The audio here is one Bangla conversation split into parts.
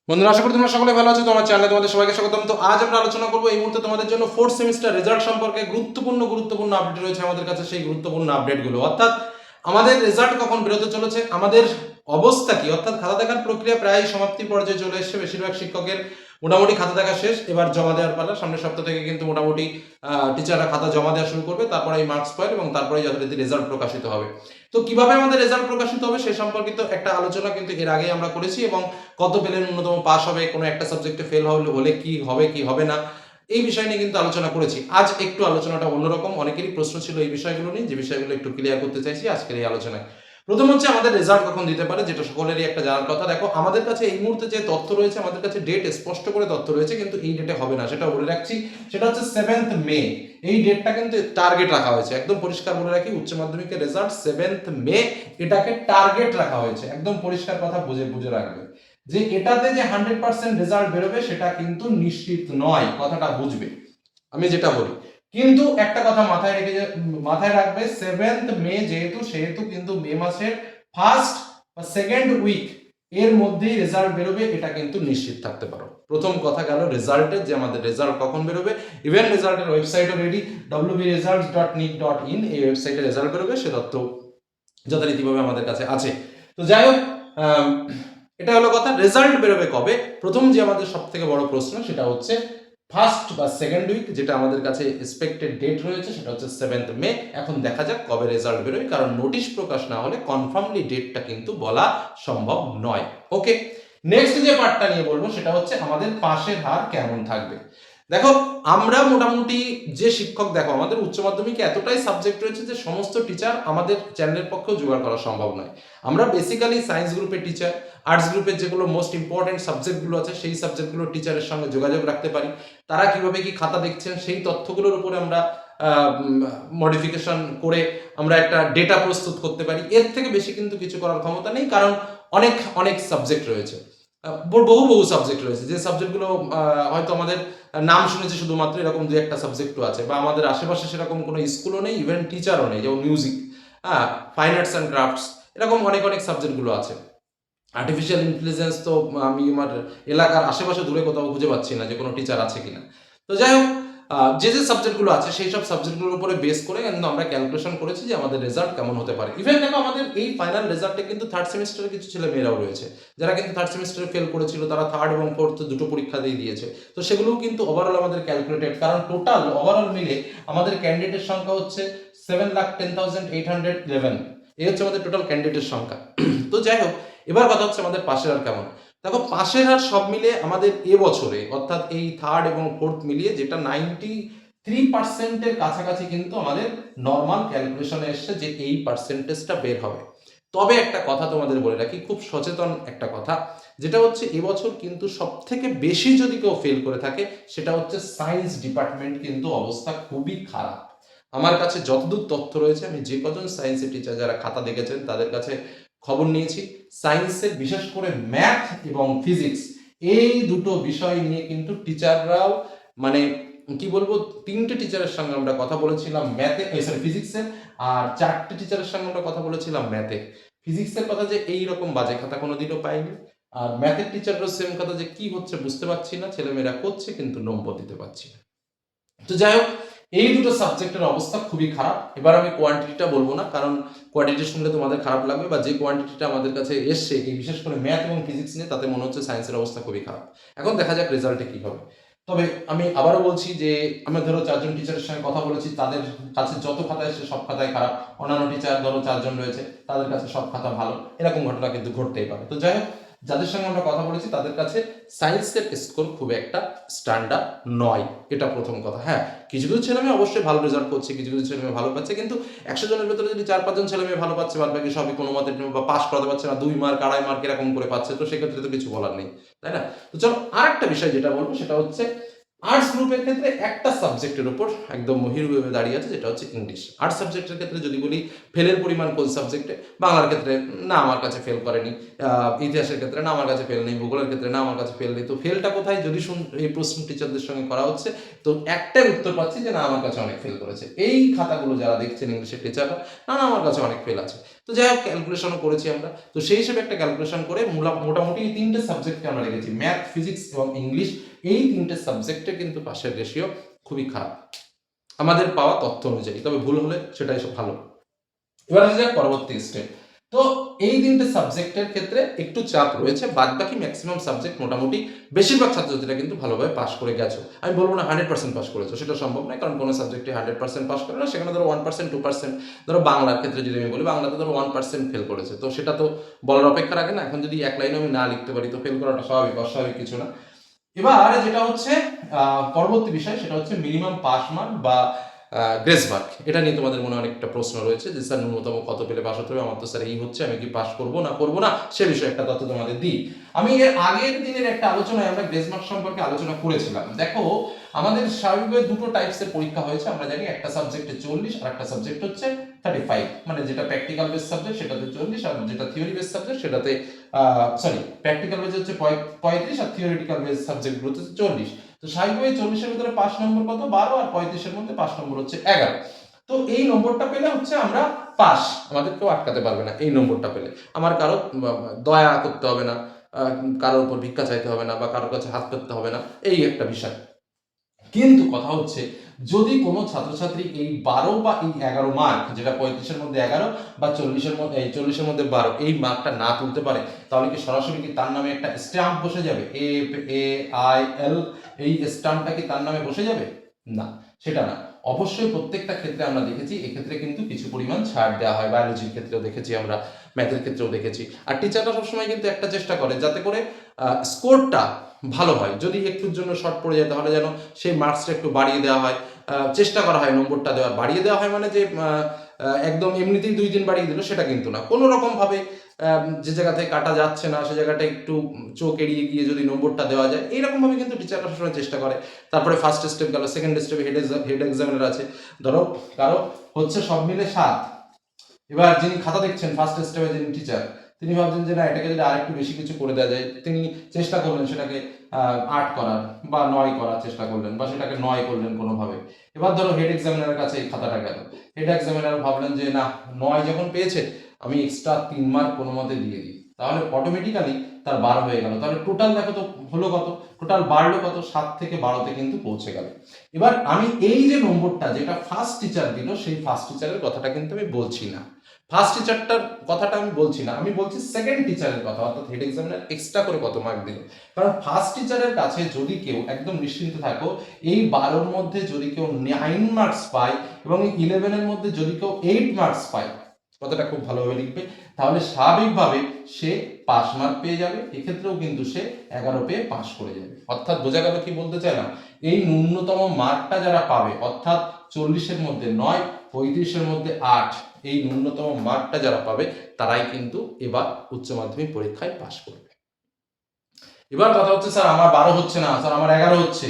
বন্ধুরা, আশা করি তোমরা সকলে ভালো আছো। তোমার চ্যানেলে তোমাদের সবাইকে স্বাগতম। তো আজ আমরা আলোচনা করবো এই মুহূর্তে তোমাদের জন্য ফোর্থ সেমিস্টার রেজাল্ট সম্পর্কে গুরুত্বপূর্ণ আপডেট রয়েছে আমাদের কাছে। সেই গুরুত্বপূর্ণ আপডেটগুলো অর্থাৎ আমাদের রেজাল্ট কখন বেরোতে চলেছে, আমাদের অবস্থা কি, অর্থাৎ খাতা দেখার প্রক্রিয়া প্রায় সমাপ্তির পর্যায়ে চলে এসেছে। বেশিরভাগ শিক্ষকের মোটামুটি খাতা দেখা শেষ, এবার জমা দেওয়ার পালা। সামনের সপ্তাহ থেকে কিন্তু মোটামুটি টিচাররা খাতা জমা দেওয়া শুরু করবে, তারপরে এই মার্কস পয়েন্ট এবং তারপরে যথারীতি রেজাল্ট প্রকাশিত হবে। তো কিভাবে আমাদের রেজাল্ট প্রকাশিত হবে সে সম্পর্কিত একটা আলোচনা কিন্তু এর আগে আমরা করেছি, এবং কত পেলে ন্যূনতম পাস হবে, কোনো একটা সাবজেক্টে ফেল হলে কি হবে কি হবে না, এই বিষয় নিয়ে কিন্তু আলোচনা করেছি। আজ একটু আলোচনাটা অন্যরকম। অনেকেরই প্রশ্ন ছিল এই বিষয়গুলো নিয়ে, যে বিষয়গুলো একটু ক্লিয়ার করতে চাইছি আজকের এই আলোচনায়। প্রথম হচ্ছে আমাদের রেজাল্ট কখন দিতে পারে, যেটা সকলেরই একটা জানার কথা। দেখো, আমাদের কাছে এই মুহূর্তে যে তথ্য রয়েছে, আমাদের কাছে ডেট স্পষ্ট করে তথ্য রয়েছে, কিন্তু এই ডেটে হবে না, সেটা বলে রাখছি। সেটা হচ্ছে 7th মে। এই ডেটটা কিন্তু টার্গেট রাখা হয়েছে, একদম পরিষ্কার বলে রাখি। উচ্চ মাধ্যমিকের রেজাল্ট 7th মে, এটাকে টার্গেট রাখা হয়েছে। একদম পরিষ্কার কথা বুঝে রাখবে যে এটাতে যে 100% রেজাল্ট বেরোবে সেটা কিন্তু নিশ্চিত নয়, কথাটা বুঝবে আমি যেটা বলি। কিন্তু একটা কথা মাথায় রাখবে, 7th মে সেহেতু কিন্তু মে মাসের ফার্স্ট বা সেকেন্ড উইক এর মধ্যেই রেজাল্ট বেরোবে, এটা কিন্তু নিশ্চিত থাকতে পারো। প্রথম কথা গেল রেজাল্টের, যে আমাদের রেজাল্ট কখন বেরোবে। ইভেন রেজাল্টের ওয়েবসাইটও রেডি, wbresults.nic.in, এই ওয়েবসাইটে রেজাল্ট বেরোবে, সে তথ্য যথারীতিভাবে আমাদের কাছে আছে। তো যাই হোক, এটা হলো কথা। রেজাল্ট বেরোবে কবে? প্রথম যে আমাদের সব থেকে বড় প্রশ্ন সেটা হচ্ছে ফার্স্ট বা সেকেন্ড উইক, যেটা আমাদের কাছে এক্সপেক্টেড ডেট রয়েছে সেটা হচ্ছে 7th মে। এখন দেখা যাক কবে রেজাল্ট বেরোয়, কারণ নোটিশ প্রকাশ না হলে কনফার্মলি ডেটটা কিন্তু বলা সম্ভব নয়। ওকে, নেক্সট যে পার্টটা নিয়ে বলবো সেটা হচ্ছে আমাদের পাশের হার কেমন থাকবে। দেখো, আমরা মোটামুটি যে শিক্ষক, দেখো আমাদের উচ্চ মাধ্যমিকে এতটাই সাবজেক্ট রয়েছে যে সমস্ত টিচার আমাদের চ্যানেলের পক্ষেও জোগাড় করা সম্ভব নয়। আমরা বেসিক্যালি সায়েন্স গ্রুপের টিচার, আর্টস গ্রুপের যেগুলো মোস্ট ইম্পর্টেন্ট সাবজেক্টগুলো আছে সেই সাবজেক্টগুলোর টিচারের সঙ্গে যোগাযোগ রাখতে পারি। তারা কিভাবে কি খাতা দেখছেন সেই তথ্যগুলোর উপরে আমরা মডিফিকেশন করে আমরা একটা ডেটা প্রস্তুত করতে পারি। এর থেকে বেশি কিন্তু কিছু করার ক্ষমতা নেই, কারণ অনেক অনেক সাবজেক্ট রয়েছে, বহু সাবজেক্ট রয়েছে, যে সাবজেক্টগুলো হয়তো আমাদের নাম শুনেছি শুধুমাত্র, এরকম দু একটা সাবজেক্টও আছে, বা আমাদের আশেপাশে সেরকম কোনো স্কুলও নেই, ইভেন টিচারও নেই, যেমন music, fine arts and crafts, এরকম অনেক অনেক সাবজেক্টগুলো আছে। আর্টিফিশিয়াল ইন্টেলিজেন্স তো আমি আমার এলাকার আশেপাশে দূরে কোথাও খুঁজে পাচ্ছি না যে কোনো টিচার আছে কিনা। তো যাই হোক, যে সাবজেক্টগুলো আছে সেই সব সাবজেক্টগুলোর উপরে বেস করে কিন্তু আমরা ক্যালকুলেশন করেছি যে আমাদের রেজাল্ট কেমন হতে পারে। ইভেন দেখো, আমাদের এই ফাইনাল রেজাল্টে কিন্তু থার্ড সেমিস্টারের কিছু ছেলে মেয়েরাও রয়েছে যারা কিন্তু থার্ড সেমিস্টারে ফেল করেছিল, তারা থার্ড এবং ফোর্থ দুটো পরীক্ষা দিয়ে দিয়েছে। তো সেগুলোও কিন্তু ওভারঅল আমাদের ক্যালকুলেটেড, কারণ টোটাল ওভারঅল মিলে আমাদের ক্যান্ডিডেটের সংখ্যা হচ্ছে 7,10,811। এই হচ্ছে আমাদের টোটাল ক্যান্ডিডেটের সংখ্যা। তো যাই হোক, এবার কথা হচ্ছে আমাদের পাশের হার কেমন। দেখো, পাশের হার সব মিলে আমাদের এবছরে, অর্থাৎ এই থার্ড এবং ফোর্থ মিলিয়ে, যেটা 93%-এর কাছাকাছি কিন্তু আমাদের নর্মাল ক্যালকুলেশনে এসছে যে এই পার্সেন্টেজটা বের হবে। তবে একটা কথা তোমাদের বলে রাখি, খুব সচেতন একটা কথা, যেটা হচ্ছে এবছর কিন্তু সব থেকে বেশি যদি কেউ ফেল করে থাকে সেটা হচ্ছে সায়েন্স ডিপার্টমেন্ট, কিন্তু অবস্থা খুবই খারাপ। আমার কাছে যতদূর তথ্য রয়েছে, আমি যে কজন সায়েন্সের টিচার যারা খাতা দেখেছেন তাদের কাছে খবর নিয়েছি, সায়েন্সের বিশেষ করে ম্যাথ এবং ফিজিক্স, এই দুটো বিষয় নিয়ে কিন্তু টিচাররাও, মানে কি বলবো, 3টে টিচারের সঙ্গে আমরা কথা বলেছিলাম ম্যাথে, ফিজিক্সের, আর 4টে টিচারের সঙ্গে আমরা কথা বলেছিলাম ম্যাথে। ফিজিক্সের কথা যে এইরকম বাজে খাতা কোনোদিনও পাইনি, আর ম্যাথের টিচাররাও সেম কথা, যে কি হচ্ছে বুঝতে পারছি না, ছেলেমেয়েরা করছে কিন্তু নম্বর দিতে পারছি না। তো যাই হোক, এই দুটো সাবজেক্টের অবস্থা খুবই খারাপ। এবার আমি কোয়ান্টিটিটা বলবো না, কারণ কোয়ান্টিটি শুনলে তোমাদের খারাপ লাগবে, বা যে কোয়ান্টিটিটা আমাদের কাছে এসছে এই বিশেষ করে ম্যাথ এবং ফিজিক্স নিয়ে, তাতে মনে হচ্ছে সায়েন্সের অবস্থা খুবই খারাপ। এখন দেখা যাক রেজাল্টে কি হবে। তবে আমি আবারও বলছি যে আমি ধরো 4জন টিচারের সঙ্গে কথা বলেছি, তাদের কাছে যত খাতা এসছে সব খাতাই খারাপ। অন্যান্য টিচার ধরো 4জন রয়েছে, তাদের কাছে সব খাতা ভালো, এরকম ঘটনা কিন্তু ঘটতেই পারে। তো যাই হোক, যাদের সঙ্গে আমরা কথা বলেছি তাদের কাছে সায়েন্সের স্কোর খুব একটা স্ট্যান্ডার্ড নয়, এটা প্রথম কথা। হ্যাঁ, কিছু কিছু ছেলে মেয়ে অবশ্যই ভালো রেজাল্ট করছে, কিছু কিছু ছেলে মেয়ে ভালো পাচ্ছে, কিন্তু 100 জনের ভেতরে যদি 4-5 জন ছেলে মেয়ে ভালো পাচ্ছে, বাদ বাকি সবই কোনো মতে বা পাস করাতে পারছে না, 2 মার্ক 2.5 মার্ক এরকম করে পাচ্ছে, তো সেক্ষেত্রে তো কিছু বলার নেই, তাই না? তো চলো, আর একটা বিষয় যেটা বলবো সেটা হচ্ছে আর্টস গ্রুপের ক্ষেত্রে একটা সাবজেক্টের উপর একদম মহিরুভাবে দাঁড়িয়ে আছে, যেটা হচ্ছে ইংলিশ। আর্টস সাবজেক্টের ক্ষেত্রে যদি বলি ফেলের পরিমাণ কোন সাবজেক্টে, বাংলার ক্ষেত্রে না আমার কাছে ফেল করেনি, ইতিহাসের ক্ষেত্রে না আমার কাছে ফেল নেই, ভূগোলের ক্ষেত্রে না আমার কাছে ফেল নেই। তো ফেলটা কোথায় যদি এই প্রশ্ন টিচারদের সঙ্গে করা হচ্ছে, তো একটাই উত্তর পাচ্ছি যে না আমার কাছে অনেক ফেল করেছে। এই খাতাগুলো যারা দেখছেন ইংলিশের টিচাররা, না না আমার কাছে অনেক ফেল আছে। তো যাই হোক ক্যালকুলেশনও করেছি আমরা। তো সেই হিসেবে একটা ক্যালকুলেশন করে মোটামুটি এই তিনটে সাবজেক্টকে আমরা রেখেছি, ম্যাথ, ফিজিক্স এবং ইংলিশ। এই তিনটে সাবজেক্টে কিন্তু পাশের রেশিও খুবই খারাপ আমাদের পাওয়া তথ্য অনুযায়ী, তবে ভুল হলে সেটাই সব ভালো। এবার আসা যাক পরবর্তী স্টেপ। তো এই তিনটে সাবজেক্টের ক্ষেত্রে একটু চাপ রয়েছে, বাদ বাকি ম্যাক্সিমাম সাবজেক্ট মোটামুটি বেশিরভাগ ছাত্রছাত্রীরা কিন্তু ভালোভাবে পাস করে গেছো। আমি বলবো না 100% পাস করেছো, সেটা সম্ভব নয়, কারণ কোনো সাবজেক্টে 100% পাস করে না, সেখানে ধরো 1% 2%, ধরো বাংলার ক্ষেত্রে যদি আমি বলি, বাংলাতে ধরো 1% ফেল করেছে, তো সেটা তো বলার অপেক্ষা রাখে না। এখন যদি এক লাইনে আমি না লিখতে পারি তো ফেল করাটা স্বাভাবিক, অস্বাভাবিক কিছু না। এবার যেটা হচ্ছে পরবর্তী বিষয়, সেটা হচ্ছে মিনিমাম পাস মার্ক বা গ্রেস মার্ক। এটা নিয়ে তোমাদের মনে অনেকটা প্রশ্ন রয়েছে যে স্যার ন্যূনতম কত পেলে পাস হতে হবে, আমার তো স্যার এই হচ্ছে, আমি কি পাস করবো না করবো না, সে বিষয়ে একটা তথ্য তোমাদের দিই। আমি এর আগের দিনের একটা আলোচনায় আমরা গ্রেস মার্ক সম্পর্কে আলোচনা করেছিলাম। দেখো, আমাদের স্বাভাবিকভাবে দুটো টাইপসের পরীক্ষা হয়েছে, আমরা জানি একটা সাবজেক্টে 40 আর একটা সাবজেক্ট হচ্ছে 35, মানে যেটা প্র্যাকটিক্যাল বেস সাবজেক্ট সেটাতে 40 আর যেটা থিওরি বেস সাবজেক্ট সেটাতে প্র্যাকটিক্যাল বেস হচ্ছে 35 আর থিওরিটিক্যাল বেস সাবজেক্টগুলোতে 40। তো স্বাভাবিকভাবে 40-এর ভিতরে 5 নম্বর কত, 12, আর 35-এর মধ্যে 5 নম্বর হচ্ছে 11। তো এই নম্বরটা পেলে হচ্ছে আমরা পাস, আমাদের কেউ আটকাতে পারবে না এই নম্বরটা পেলে। আমার কারো দয়া করতে হবে না, কারোর উপর ভিক্ষা চাইতে হবে না, বা কারোর কাছে হাত পেতে হবে না, এই একটা বিষয়। কিন্তু কথা হচ্ছে, যদি কোনো ছাত্রছাত্রী এই 12 বা এই 11 মার্ক, যেটা 35-এর মধ্যে 11 বা 40-এর মধ্যে 40-এর মধ্যে 12, এই মার্কটা না তুলতে পারে, তাহলে কি সরাসরি কি তার নামে একটা স্ট্যাম্প বসে যাবে, AAIL, এই স্ট্যাম্পটা কি তার নামে বসে যাবে? না, সেটা না। অবশ্যই প্রত্যেকটা ক্ষেত্রে আমরা দেখেছি এক্ষেত্রে কিন্তু কিছু পরিমাণ ছাড় দেওয়া হয়, বায়োলজির ক্ষেত্রেও দেখেছি আমরা, ম্যাথের ক্ষেত্রেও দেখেছি। আর টিচাররা সবসময় কিন্তু একটা চেষ্টা করে যাতে করে স্কোরটা ভালো হয়। যদি একটুর জন্য শর্ট পড়ে যায় তাহলে যেন সেই মার্কসটা একটু বাড়িয়ে দেওয়া হয়, চেষ্টা করা হয় নম্বরটা দেওয়ার। বাড়িয়ে দেওয়া হয় মানে যে একদম এমনিতেই 2 দিন বাড়িয়ে দিল সেটা কিন্তু না, কোনো রকম ভাবে যে জায়গা থেকে কাটা যাচ্ছে না সে জায়গাটা একটু চোখ এড়িয়ে গিয়ে যদি নম্বরটা দেওয়া যায়, এইরকম ভাবে কিন্তু টিচাররা সবসময় চেষ্টা করে। তারপরে ফার্স্ট স্টেপ গেল, সেকেন্ড স্টেপে হেড এক্সামিনার আছে, ধরো কারো হচ্ছে সব মিলে 7। এবার যিনি খাতা দেখছেন ফার্স্ট স্টেপে, যিনি টিচার, তিনি ভাবছেন যে না এটাকে যদি আরেকটু বেশি কিছু করে দেওয়া যায়, তিনি চেষ্টা করলেন সেটাকে 8 করার বা 9 করার চেষ্টা করলেন, বা সেটাকে 9 করলেন কোনোভাবে। এবার ধরো হেড এক্সামিনারের কাছে এই খাতাটা গেল, হেড এক্সামিনার ভাবলেন যে না 9 যখন পেয়েছে আমি এক্সট্রা 3 মার্ক কোনো মতে দিয়ে দিই, তাহলে অটোমেটিক্যালি তার 12 হয়ে গেল। তাহলে টোটাল দেখো তো হলো কত, টোটাল বাড়লো কত, 7 থেকে 12তে কিন্তু পৌঁছে গেল। এবার আমি এই যে নম্বরটা যেটা ফার্স্ট টিচার দিল, সেই ফার্স্ট টিচারের কথাটা কিন্তু আমি বলছি না, ফার্স্ট টিচারটার কথাটা আমি বলছি না, আমি বলছি সেকেন্ড টিচারের কথা, অর্থাৎ হেড এক্সামিনার এক্সট্রা করে কত মার্ক দিল। কারণ ফার্স্ট টিচারের কাছে যদি কেউ, একদম নিশ্চিন্ত থাকো, এই 12-র মধ্যে যদি কেউ 9 মার্কস পায় এবং এই 11-এর মধ্যে যদি কেউ 8 মার্কস পায়, কথাটা খুব ভালোভাবে লিখবে, তাহলে স্বাভাবিকভাবে সে পাস মার্ক পেয়ে যাবে। এক্ষেত্রেও কিন্তু সে 11 পেয়ে পাস করে যাবে। অর্থাৎ বোঝা গেল কি বলতে চাইলাম, এই ন্যূনতম মার্কটা যারা পাবে, অর্থাৎ 40-এর মধ্যে 9, 35-এর মধ্যে 8, এই ন্যূনতম মার্কটা যারা পাবে তারাই কিন্তু এবার উচ্চ মাধ্যমিক পরীক্ষায় পাশ করবে। এবার কথা হচ্ছে স্যার আমার 12 হচ্ছে না, স্যার আমার 11 হচ্ছে,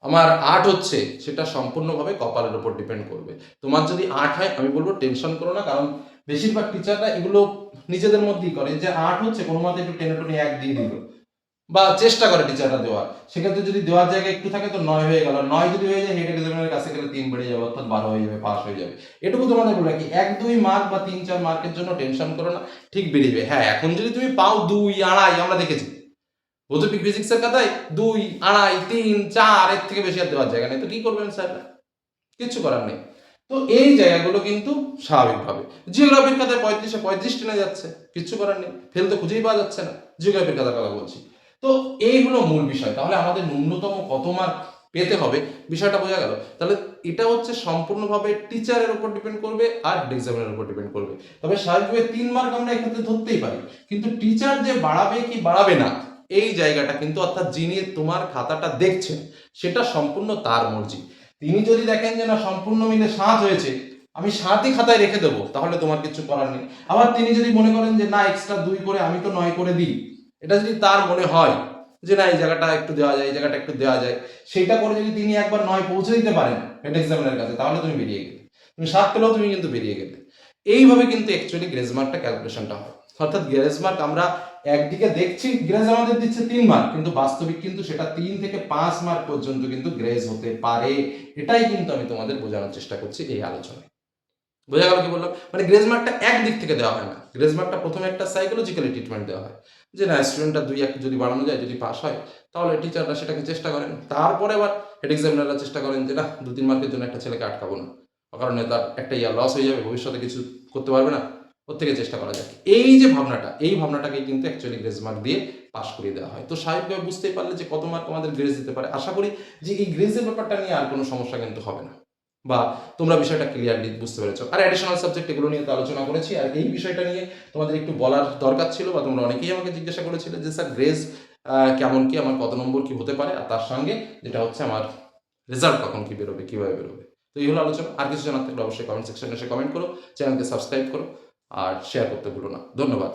আমার 8 হচ্ছে, সেটা সম্পূর্ণভাবে কপালের উপর ডিপেন্ড করবে। তোমার যদি 8 হয় আমি বলবো টেনশন করো না, কারণ বেশিরভাগ টিচাররা এগুলো নিজেদের মধ্যেই করে, যে 8 হচ্ছে কোনো মতে একটু টেনে টুনে 1 দিয়ে দিল, বা চেষ্টা করে টিচাররা দেওয়ার। সেক্ষেত্রে যদি দেওয়ার জায়গায় একটু থাকে তো 9 হয়ে গেল, 9 যদি হয়ে যায় হেড এক্সামিনারের কাছে গেলে 3 বেড়ে যাবে, অর্থাৎ 12 হয়ে যাবে, পাস হয়ে যাবে। এটুকু তোমাদের বলে রাখি, 1-2 মার্ক বা 3-4 মার্কের জন্য টেনশন করো না, ঠিক বেরিয়ে। হ্যাঁ, এখন যদি তুমি পাও 2, 2.5, আমরা দেখেছি ভৌতিক ফিজিক্সের খাতায় 2, 2.5, 3, 4, এর থেকে বেশি আর দেওয়ার জায়গা নেই, তো কি করবেন স্যার? কিচ্ছু করার নেই। তো এই জায়গাগুলো কিন্তু স্বাভাবিকভাবে, জিওগ্রাফির খাতায় 35-এ 35 টেনে যাচ্ছে, কিচ্ছু করার নেই, ফেল তো খুঁজেই পাওয়া যাচ্ছে না, জিওগ্রাফির খাতার কথা বলছি। তো এই হলো মূল বিষয়। তাহলে আমাদের ন্যূনতম কত মার্ক পেতে হবে, বিষয়টা বোঝা গেল। তাহলে এটা হচ্ছে সম্পূর্ণভাবে টিচারের উপর ডিপেন্ড করবে আর এক্সামিনের উপর ডিপেন্ড করবে। তবে স্বাভাবিকভাবে 3 মার্ক আমরা এক্ষেত্রে ধরতেই পারি, কিন্তু টিচার যে বাড়াবে কি বাড়াবে না, এই জায়গাটা কিন্তু, অর্থাৎ যিনি তোমার খাতাটা দেখছেন, সেটা সম্পূর্ণ তার মর্জি। তিনি যদি দেখেন যে না সম্পূর্ণ মিলে 7 হয়েছে, আমি 7ই খাতায় রেখে দেবো, তাহলে তোমার কিছু করার নেই। আবার তিনি যদি মনে করেন যে না এক্সট্রা 2 করে আমি তো 9 করে দিই, এটা যদি তার মনে হয় যে না এই জায়গাটা একটু দেওয়া যায়, এই জায়গাটা একটু দেওয়া যায়, সেইটা করে যদি তিনি একবার 9 পৌঁছে দিতে পারেন হেড এক্সামিনারের কাছে, তাহলে তুমি বেরিয়ে গেলে, তুমি 7 পেলেও তুমি কিন্তু বেরিয়ে গেলে। এইভাবে কিন্তু অ্যাকচুয়ালি গ্রেজ মার্কটা ক্যালকুলেশনটা হয়। অর্থাৎ গ্রেজ মার্ক আমরা একদিকে দেখছি গ্রেজ আমাদের দিচ্ছে 3 মার্ক, কিন্তু বাস্তবিক কিন্তু সেটা 3 থেকে 5 মার্ক পর্যন্ত কিন্তু গ্রেজ হতে পারে। এটাই কিন্তু আমি তোমাদের বোঝানোর চেষ্টা করছি এই আলোচনায়। বোঝা গেল কি বললাম? মানে গ্রেজ মার্কটা একদিক থেকে দেওয়া হয় না, গ্রেজ মার্কটা প্রথমে একটা সাইকোলজিক্যালি ট্রিটমেন্ট দেওয়া হয় যে না, স্টুডেন্টটা 2-1 যদি বাড়ানো যায়, যদি পাস হয়, তাহলে টিচাররা সেটাকে চেষ্টা করেন। তারপরে আবার হেড এক্সামিনাররা চেষ্টা করেন যে না, 2-3 মার্কের জন্য একটা ছেলেকে আটকাবো না, কারণে তার একটা ইয়ার লস হয়ে যাবে, ভবিষ্যতে কিছু করতে পারবে না, ওর থেকে চেষ্টা করা যাক। এই যে ভাবনাটা, এই ভাবনাটাকে কিন্তু অ্যাকচুয়ালি গ্রেজ মার্ক দিয়ে পাস করিয়ে দেওয়া হয়। তো স্বাভাবিকভাবে বুঝতেই পারলে যে কত মার্ক আমাদের গ্রেজ দিতে পারে। আশা করি যে এই গ্রেজের ব্যাপারটা নিয়ে আর কোনো সমস্যা কিন্তু হবে না, বা তোমরা বিষয়টা ক্লিয়ারলি বুঝতে পেরেছো। আর অ্যাডিশনাল সাবজেক্ট এগুলো নিয়ে তো আলোচনা করেছি, আর এই বিষয়টা নিয়ে তোমাদের একটু বলার দরকার ছিল, বা তোমরা অনেকেই আমাকে জিজ্ঞাসা করেছিলে যে স্যার গ্রেজ কেমন কি, আমার কত নম্বর কি হতে পারে, আর তার সঙ্গে যেটা হচ্ছে আমার রেজাল্ট কখন কি বেরোবে, কিভাবে বেরোবে। তো এই হলো আলোচনা। আর কিছু জানার থাকলে অবশ্যই কমেন্ট সেকশনে এসে কমেন্ট করো, চ্যানেলকে সাবস্ক্রাইব করো, আর শেয়ার করতে ভুলো না। ধন্যবাদ।